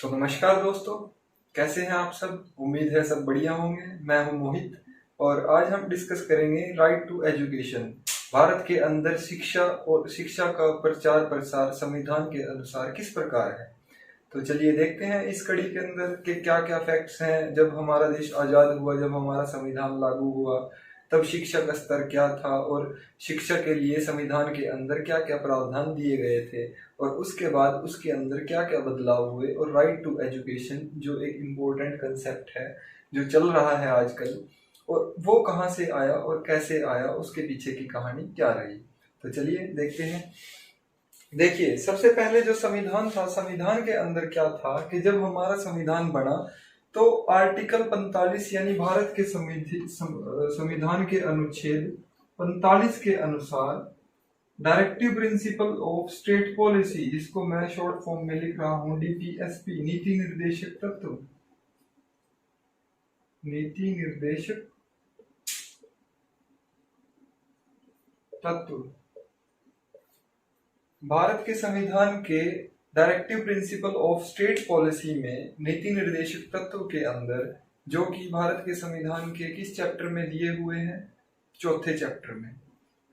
तो नमस्कार दोस्तों, कैसे हैं आप सब। उम्मीद है सब बढ़िया होंगे। मैं हूं मोहित और आज हम डिस्कस करेंगे राइट टू एजुकेशन। भारत के अंदर शिक्षा और शिक्षा का प्रचार प्रसार संविधान के अनुसार किस प्रकार है। तो चलिए देखते हैं इस कड़ी के अंदर के क्या क्या फैक्ट्स हैं। जब हमारा देश आजाद हुआ, जब हमारा संविधान लागू हुआ, तब शिक्षा का स्तर क्या था और शिक्षा के लिए संविधान के अंदर क्या क्या प्रावधान दिए गए थे और उसके बाद उसके अंदर क्या क्या बदलाव हुए। और राइट टू एजुकेशन जो एक इम्पोर्टेंट कंसेप्ट है जो चल रहा है आजकल, और वो कहाँ से आया और कैसे आया, उसके पीछे की कहानी क्या रही। तो चलिए देखते हैं। देखिए, सबसे पहले जो संविधान था, संविधान के अंदर क्या था कि जब हमारा संविधान बना तो आर्टिकल 45 यानी भारत के संविधान के अनुच्छेद 45 के अनुसार directive principle of state policy, जिसको मैं शॉर्ट फॉर्म में लिख रहा हूं डीपीएसपी, नीति निर्देशक तत्व, नीति निर्देशक तत्व, भारत के संविधान के directive principle of state policy में नीति निर्देशक तत्व के अंदर, जो कि भारत के संविधान के किस चैप्टर में दिए हुए हैं, चौथे चैप्टर में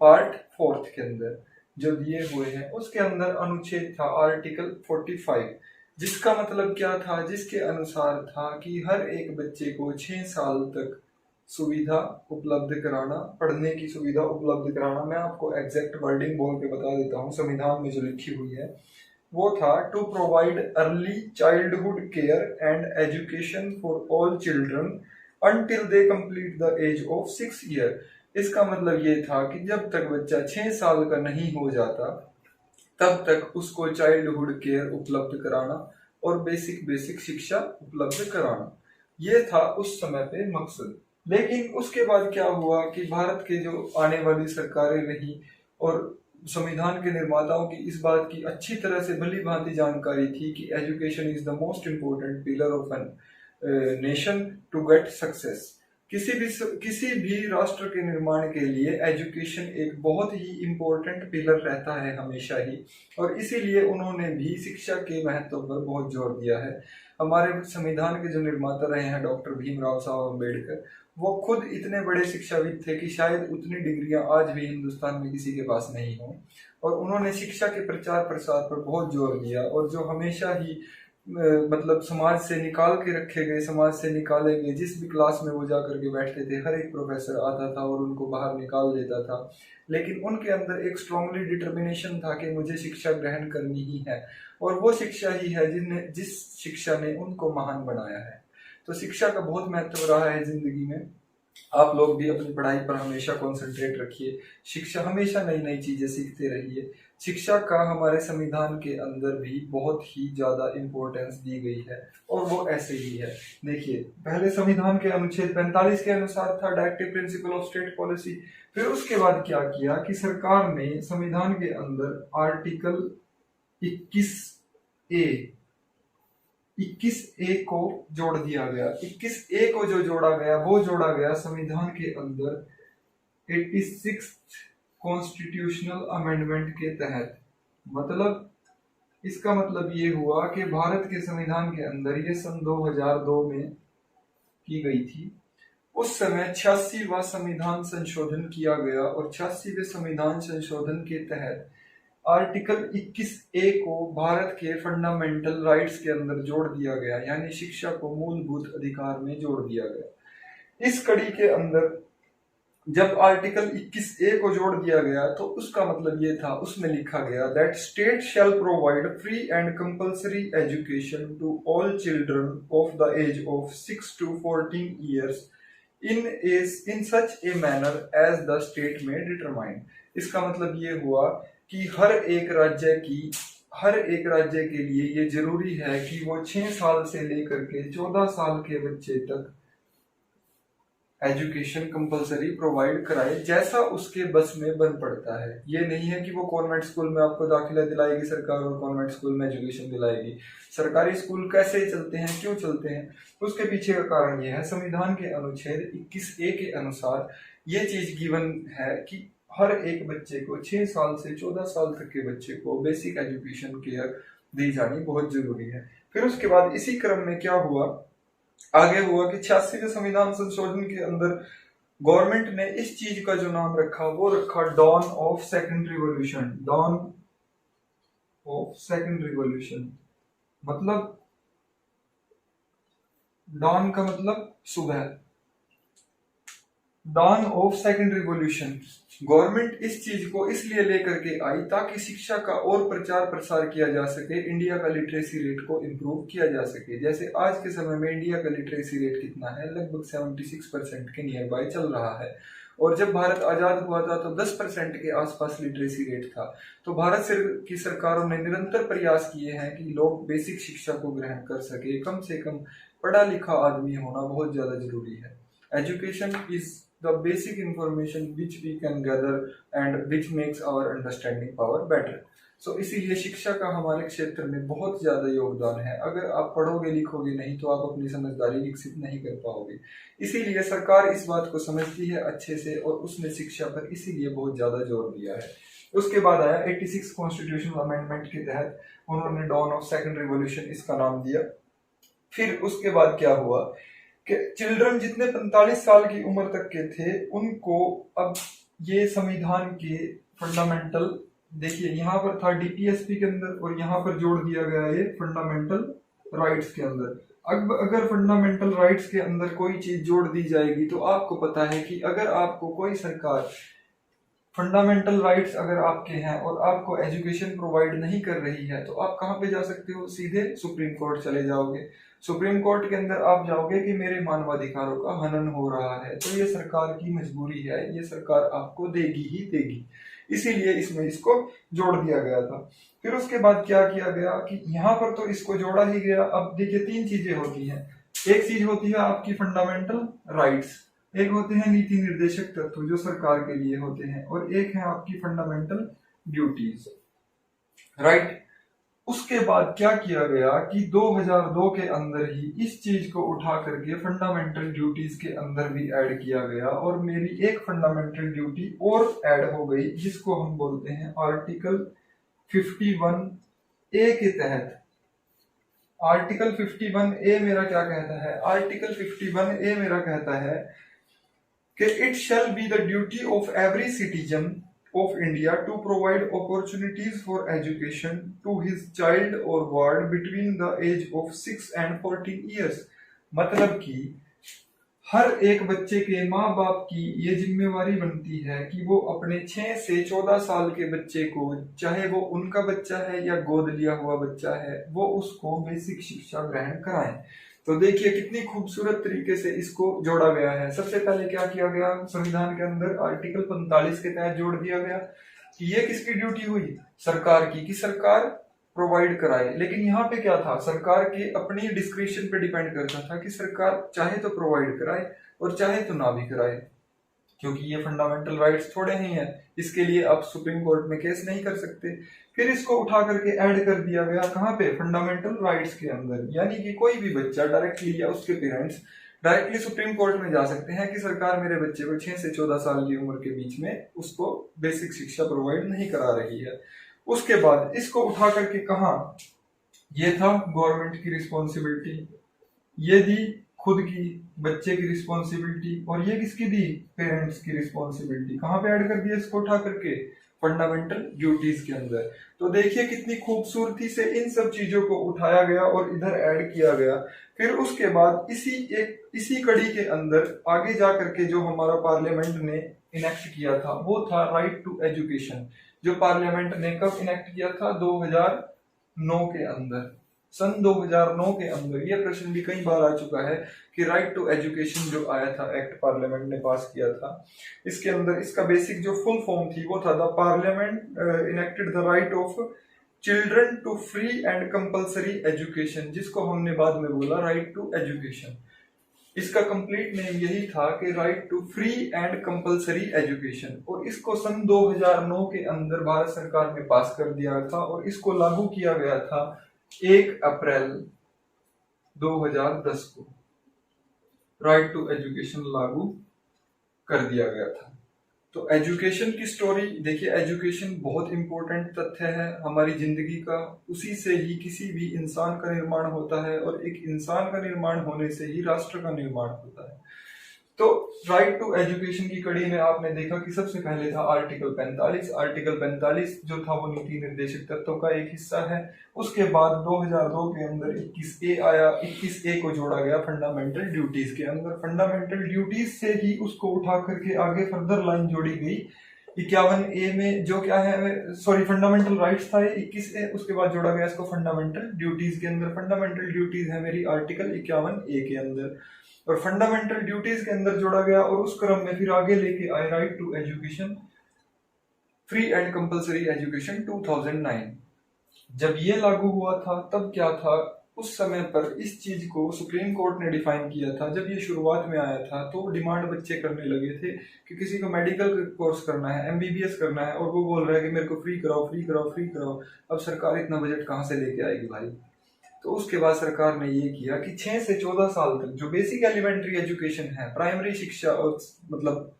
पार्ट 4 के अंदर जो दिए हुए हैं, उसके अंदर अनुच्छेद था आर्टिकल 45, जिसका मतलब क्या था, जिसके अनुसार था कि हर एक बच्चे को 6 साल तक सुविधा उपलब्ध कराना, पढ़ने की सुविधा उपलब्ध कराना। मैं आपको एग्जैक्ट वर्डिंग बोल के बता देता हूँ, संविधान में जो लिखी हुई है वो था to provide early childhood care and education for all children until they complete the age of 6 year. इसका मतलब ये था कि जब तक बच्चा 6 साल का नहीं हो जाता तब तक उसको चाइल्डहुड केयर उपलब्ध कराना और बेसिक शिक्षा उपलब्ध कराना, ये था उस समय पे मकसद। लेकिन उसके बाद क्या हुआ कि भारत के जो आने वाली सरकारें रही और संविधान के निर्माताओं की इस बात की अच्छी तरह से भली भांति जानकारी थी कि education is the most important pillar of an nation to get success. किसी भी राष्ट्र के निर्माण के लिए एजुकेशन एक बहुत ही इम्पोर्टेंट पिलर रहता है हमेशा ही, और इसीलिए उन्होंने भी शिक्षा के महत्व पर बहुत जोर दिया है। हमारे संविधान के जो निर्माता रहे हैं डॉक्टर भीमराव साहब अम्बेडकर, वो खुद इतने बड़े शिक्षाविद थे कि शायद उतनी डिग्रियां आज भी हिंदुस्तान में किसी के पास नहीं हो, और उन्होंने शिक्षा के प्रचार प्रसार पर बहुत जोर दिया। और जो हमेशा ही मतलब समाज से निकाल के रखे गए, समाज से निकाले गए, जिस भी क्लास में वो जा करके बैठते थे हर एक प्रोफेसर आता था और उनको बाहर निकाल देता था, लेकिन उनके अंदर एक स्ट्रांगली डिटर्मिनेशन था कि मुझे शिक्षा ग्रहण करनी ही है, और वो शिक्षा ही है जिस शिक्षा ने उनको महान बनाया है। तो शिक्षा का बहुत महत्व रहा है जिंदगी में। आप लोग भी अपनी पढ़ाई पर हमेशा कंसंट्रेट रखिए, शिक्षा हमेशा नई नई चीजें सीखते रहिए। शिक्षा का हमारे संविधान के अंदर भी बहुत ही ज्यादा इम्पोर्टेंस दी गई है और वो ऐसे ही है। देखिए, पहले संविधान के अनुच्छेद 45 के अनुसार था directive principle of state policy. फिर उसके बाद क्या किया कि सरकार ने संविधान के अंदर आर्टिकल 21A को जोड़ दिया गया। 21A को जो जोड़ा गया वो जोड़ा गया संविधान के अंदर 86 कॉन्स्टिट्यूशनल अमेंडमेंट के तहत। मतलब इसका मतलब ये हुआ कि भारत के संविधान के अंदर ये सन 2002 में की गई थी। उस समय 86वां संविधान संशोधन किया गया और 86वें संविधान संशोधन के तहत आर्टिकल 21A को भारत के फंडामेंटल राइट्स के अंदर जोड़ दिया गया, यानी शिक्षा को मूलभूत अधिकार में जोड़ दिया गया। इस कड़ी के अंदर जब आर्टिकल 21A को जोड़ दिया गया तो उसका मतलब ये था, उसमें लिखा गया that state shall provide free and compulsory education to all children of the age of 6 to 14 years in such a manner as the state may determine। इसका मतलब ये हुआ कि हर एक राज्य के लिए ये जरूरी है कि वो 6 साल से लेकर के 14 साल के बच्चे तक एजुकेशन कंपलसरी प्रोवाइड कराए, जैसा उसके बस में बन पड़ता है। ये नहीं है कि वो कॉन्वेंट स्कूल में आपको दाखिला दिलाएगी सरकार और कॉन्वेंट स्कूल में एजुकेशन दिलाएगी। सरकारी स्कूल कैसे चलते हैं, क्यों चलते हैं, उसके पीछे का कारण ये है, संविधान के अनुच्छेद 21A के अनुसार ये चीज गिवन है कि हर एक बच्चे को 6 साल से 14 साल तक के बच्चे को बेसिक एजुकेशन केयर दी जानी बहुत जरूरी है। फिर उसके बाद इसी क्रम में क्या हुआ, आगे हुआ कि 86वें संविधान संशोधन के अंदर गवर्नमेंट ने इस चीज का जो नाम रखा वो रखा dawn of second revolution. Dawn of second revolution मतलब, डॉन का मतलब सुबह, dawn of second revolution. Government इस चीज को इसलिए लेकर के आई ताकि शिक्षा का और प्रचार प्रसार किया जा सके, इंडिया का लिटरेसी रेट को इम्प्रूव किया जा सके। जैसे आज के समय में इंडिया का लिटरेसी रेट कितना है, लगभग 76% के नियर बाय चल रहा है। और जब भारत आजाद हुआ था तो 10% के आसपास लिटरेसी रेट था। तो भारत की सरकारों ने निरंतर प्रयास किए हैं कि लोग बेसिक शिक्षा को ग्रहण कर सके। कम से कम पढ़ा लिखा आदमी होना बहुत ज्यादा जरूरी है। Education is the basic information which we can gather and which makes our understanding power better. So इसीलिए शिक्षा का हमारे क्षेत्र में बहुत ज्यादा योगदान है। अगर आप पढ़ोगे लिखोगे नहीं तो आप अपनी समझदारी विकसित नहीं कर पाओगे। इसीलिए सरकार इस बात को समझती है अच्छे से और उसने शिक्षा पर इसीलिए बहुत ज्यादा जोर दिया है। उसके बाद आया 86 कॉन्स्टिट्यूशनल अमेंडमेंट के तहत उन्होंने डॉन ऑफ सेकंड रिवॉल्यूशन इसका नाम दिया। फिर उसके बाद क्या हुआ कि चिल्ड्रन जितने 45 साल की उम्र तक के थे उनको अब ये संविधान के फंडामेंटल, देखिए यहाँ पर था डीपीएसपी के अंदर और यहाँ पर जोड़ दिया गया ये फंडामेंटल राइट्स के अंदर। अब अगर फंडामेंटल राइट्स के अंदर कोई चीज जोड़ दी जाएगी तो आपको पता है कि अगर आपको कोई सरकार फंडामेंटल राइट्स अगर आपके हैं और आपको एजुकेशन प्रोवाइड नहीं कर रही है तो आप कहाँ पे जा सकते हो, सीधे सुप्रीम कोर्ट चले जाओगे। सुप्रीम कोर्ट के अंदर आप जाओगे कि मेरे मानवाधिकारों का हनन हो रहा है, तो ये सरकार की मजबूरी है, ये सरकार आपको देगी ही देगी। इसीलिए इसमें इसको जोड़ दिया गया था। फिर उसके बाद क्या किया गया कि यहाँ पर तो इसको जोड़ा ही गया। अब देखिए 3 चीजें होती हैं। एक चीज होती है आपकी फंडामेंटल राइट्स, एक होते हैं नीति निर्देशक तत्व जो सरकार के लिए होते हैं, और एक है आपकी फंडामेंटल ड्यूटीज, राइट। उसके बाद क्या किया गया कि 2002 के अंदर ही इस चीज को उठा करके फंडामेंटल ड्यूटीज के अंदर भी ऐड किया गया, और मेरी एक फंडामेंटल ड्यूटी और ऐड हो गई जिसको हम बोलते हैं आर्टिकल 51A के तहत। आर्टिकल 51A मेरा क्या कहता है, आर्टिकल 51A मेरा कहता है कि it shall be the duty of every citizen of India to provide opportunities for education to his child or ward between the age of 6 and 14 years। मतलब कि हर एक बच्चे के माँ बाप की ये जिम्मेवारी बनती है कि वो अपने 6 से 14 साल के बच्चे को, चाहे वो उनका बच्चा है या गोद लिया हुआ बच्चा है, वो उसको बेसिक शिक्षा ग्रहण कराएं। तो देखिए कितनी खूबसूरत तरीके से इसको जोड़ा गया है। सबसे पहले क्या किया गया संविधान के अंदर, आर्टिकल 45 के तहत जोड़ दिया गया कि ये किसकी ड्यूटी हुई, सरकार की, कि सरकार प्रोवाइड कराए। लेकिन यहाँ पे क्या था, सरकार के अपनी डिस्क्रिप्शन पे डिपेंड करता था कि सरकार चाहे तो प्रोवाइड कराए और चाहे तो ना भी कराए, क्योंकि ये फंडामेंटल राइट्स थोड़े ही हैं, इसके लिए आप सुप्रीम कोर्ट में केस नहीं कर सकते। फिर इसको उठा करके ऐड कर दिया गया कहाँ पे, फंडामेंटल राइट्स के अंदर। यानी कि कोई भी बच्चा डायरेक्टली या उसके पेरेंट्स डायरेक्टली सुप्रीम कोर्ट में जा सकते हैं कि सरकार मेरे बच्चे को 6 से 14 साल की उम्र के बीच में उसको बेसिक शिक्षा प्रोवाइड नहीं करा रही है। उसके बाद इसको उठा करके कहा, ये था गवर्नमेंट की रिस्पॉन्सिबिलिटी, ये दी खुद की बच्चे की रिस्पॉन्सिबिलिटी, और ये किसकी दी, पेरेंट्स की रिस्पॉन्सिबिलिटी। कहाँ पे ऐड कर दिया इसको उठा करके, फंडामेंटल ड्यूटीज के अंदर। तो देखिए कितनी खूबसूरती से इन सब चीजों को उठाया गया और इधर ऐड किया गया। फिर उसके बाद इसी कड़ी के अंदर आगे जा करके जो हमारा पार्लियामेंट ने इनेक्ट किया था वो था राइट टू एजुकेशन, जो पार्लियामेंट ने कब इनेक्ट किया था, 2009 के अंदर, सन 2009 के अंदर। यह प्रश्न भी कई बार आ चुका है कि राइट टू एजुकेशन जो आया था एक्ट पार्लियामेंट ने पास किया था, इसके अंदर इसका बेसिक जो फुल फॉर्म थी वो था the parliament enacted the right of children to free and compulsory education, जिसको हमने बाद में बोला राइट टू एजुकेशन। इसका कंप्लीट नेम यही था कि right to free and compulsory education, और इसको सन 2009 के अंदर भारत सरकार ने पास कर दिया था और इसको लागू किया गया था 1 अप्रैल 2010 को। राइट टू एजुकेशन लागू कर दिया गया था। तो एजुकेशन की स्टोरी देखिए, एजुकेशन बहुत इंपॉर्टेंट तथ्य है हमारी जिंदगी का। उसी से ही किसी भी इंसान का निर्माण होता है और एक इंसान का निर्माण होने से ही राष्ट्र का निर्माण होता है। तो राइट टू एजुकेशन की कड़ी में आपने देखा कि सबसे पहले था आर्टिकल 45। आर्टिकल 45 जो था वो नीति निर्देशक तत्वों का एक हिस्सा है। उसके बाद 2002 के अंदर 21A आया। 21A को जोड़ा गया फंडामेंटल ड्यूटीज के अंदर। फंडामेंटल ड्यूटीज से ही उसको उठा करके आगे फर्दर लाइन जोड़ी गई 51A में, जो क्या है, सॉरी, फंडामेंटल राइट्स था ये 21A, उसके बाद जोड़ा गया इसको फंडामेंटल ड्यूटीज के अंदर। फंडामेंटल ड्यूटीज है मेरी आर्टिकल 51A के अंदर, और फंडामेंटल ड्यूटीज के अंदर जोड़ा गया। और उस क्रम में फिर आगे लेके आए right to education, free and compulsory education 2009। जब ये लागू हुआ था तब क्या था, उस समय पर इस चीज को सुप्रीम कोर्ट ने डिफाइन किया था। जब ये शुरुआत में आया था तो डिमांड बच्चे करने लगे थे कि किसी को मेडिकल कोर्स करना है, MBBS करना है, और वो बोल रहा है कि मेरे को फ्री कराओ, फ्री कराओ, फ्री कराओ। अब सरकार इतना बजट कहाँ से लेके आएगी भाई। तो उसके बाद सरकार ने ये किया कि 6 से 14 साल तक जो बेसिक एलिमेंट्री एजुकेशन है, प्राइमरी शिक्षा, और मतलब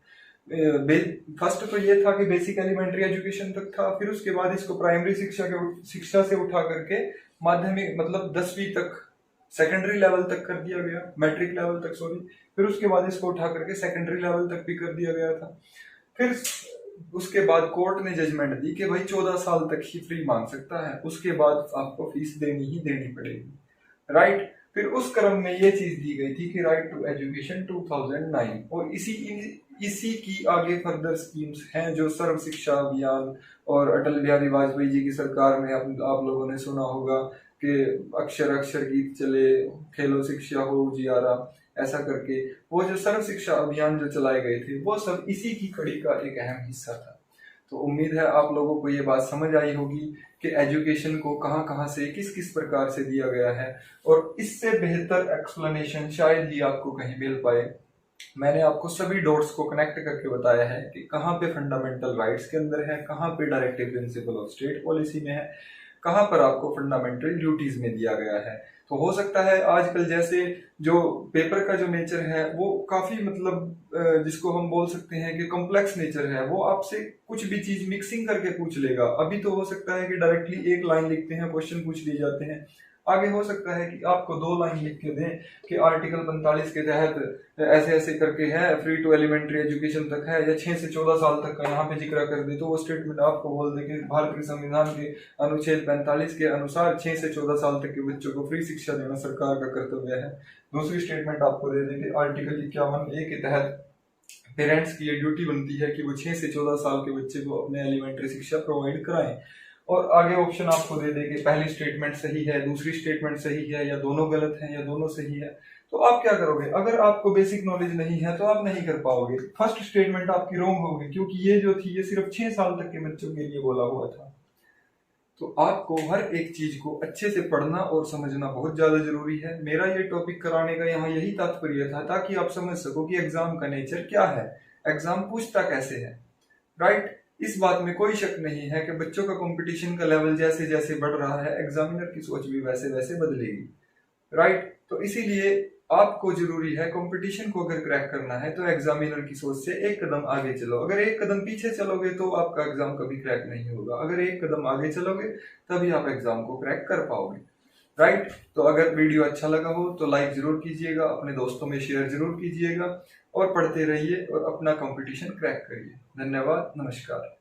फर्स्ट तो ये था कि बेसिक एलिमेंट्री एजुकेशन तक था, फिर उसके बाद इसको प्राइमरी शिक्षा से उठा करके माध्यमिक मतलब 10वीं तक, सेकेंडरी लेवल तक कर दिया गया, मैट्रिक लेवल तक, सॉरी। फिर उसके बाद इसको उठा करके सेकेंडरी लेवल तक भी कर दिया गया था। फिर उसके बाद कोर्ट ने जजमेंट दी कि भाई 14 साल तक ही फ्री मांग सकता है, उसके बाद आपको फीस देनी ही देनी पड़ेगी, राइट। फिर उस क्रम में ये चीज दी गई थी कि राइट टू एजुकेशन 2009, और इसी की आगे फर्दर स्कीम्स हैं जो सर्व शिक्षा अभियान, और अटल बिहारी वाजपेयी जी की सरकार में आप लोगों ने सुना होगा कि अक्षर अक्षर गीत चले, खेलो शिक्षा हो उजियारा, ऐसा करके वो जो सर्व शिक्षा अभियान जो चलाए गए थे वो सब इसी की कड़ी का एक अहम हिस्सा था। तो उम्मीद है आप लोगों को ये बात समझ आई होगी कि एजुकेशन को कहाँ कहाँ से किस किस प्रकार से दिया गया है, और इससे बेहतर एक्सप्लेनेशन शायद ही आपको कहीं मिल पाए। मैंने आपको सभी डॉट्स को कनेक्ट करके बताया है कि कहाँ पे फंडामेंटल राइट्स के अंदर है, कहाँ पे directive principle of state policy में है, कहाँ पर आपको फंडामेंटल ड्यूटीज में दिया गया है। तो हो सकता है आजकल जैसे जो पेपर का जो नेचर है वो काफी मतलब जिसको हम बोल सकते हैं कि कॉम्प्लेक्स नेचर है, वो आपसे कुछ भी चीज मिक्सिंग करके पूछ लेगा। अभी तो हो सकता है कि डायरेक्टली एक लाइन लिखते हैं, क्वेश्चन पूछ लिए जाते हैं। आगे हो सकता है कि आपको 2 लाइन लिख के दें कि आर्टिकल 45 के तहत ऐसे ऐसे करके है, फ्री टू एलिमेंट्री एजुकेशन तक है, या 6 से 14 साल तक का यहाँ पे जिक्र कर दे, तो वो स्टेटमेंट आपको बोल दे कि भारत के संविधान के अनुच्छेद 45 के अनुसार 6 से 14 साल तक के बच्चों को फ्री शिक्षा देना सरकार का कर्तव्य है। दूसरी स्टेटमेंट आपको दे दे कि आर्टिकल 51A के तहत पेरेंट्स की ये ड्यूटी बनती है कि वो 6 से 14 साल के बच्चे को अपने एलिमेंट्री शिक्षा प्रोवाइड कराएं। और आगे ऑप्शन आपको दे दे कि पहली स्टेटमेंट सही है, दूसरी स्टेटमेंट सही है, या दोनों गलत हैं, या दोनों सही है। तो आप क्या करोगे? अगर आपको बेसिक नॉलेज नहीं है तो आप नहीं कर पाओगे। फर्स्ट स्टेटमेंट आपकी रॉन्ग होगी, क्योंकि ये जो थी ये सिर्फ 6 साल तक के बच्चों के लिए बोला हुआ था। तो आपको हर एक चीज को अच्छे से पढ़ना और समझना बहुत ज्यादा जरूरी है। मेरा ये टॉपिक कराने का यहाँ यही तात्पर्य था, ताकि आप समझ सको कि एग्जाम का नेचर क्या है, एग्जाम पूछता कैसे है, राइट। इस बात में कोई शक नहीं है कि बच्चों का कंपटीशन का लेवल जैसे जैसे बढ़ रहा है, एग्जामिनर की सोच भी वैसे वैसे बदलेगी, राइट। तो इसीलिए आपको जरूरी है, कंपटीशन को अगर क्रैक करना है तो एग्जामिनर की सोच से एक कदम आगे चलो। अगर एक कदम पीछे चलोगे तो आपका एग्जाम कभी क्रैक नहीं होगा। अगर एक कदम आगे चलोगे तभी आप एग्जाम को क्रैक कर पाओगे, राइट। तो अगर वीडियो अच्छा लगा हो तो लाइक जरूर कीजिएगा, अपने दोस्तों में शेयर जरूर कीजिएगा, और पढ़ते रहिए और अपना कंपटीशन क्रैक करिए। धन्यवाद, नमस्कार।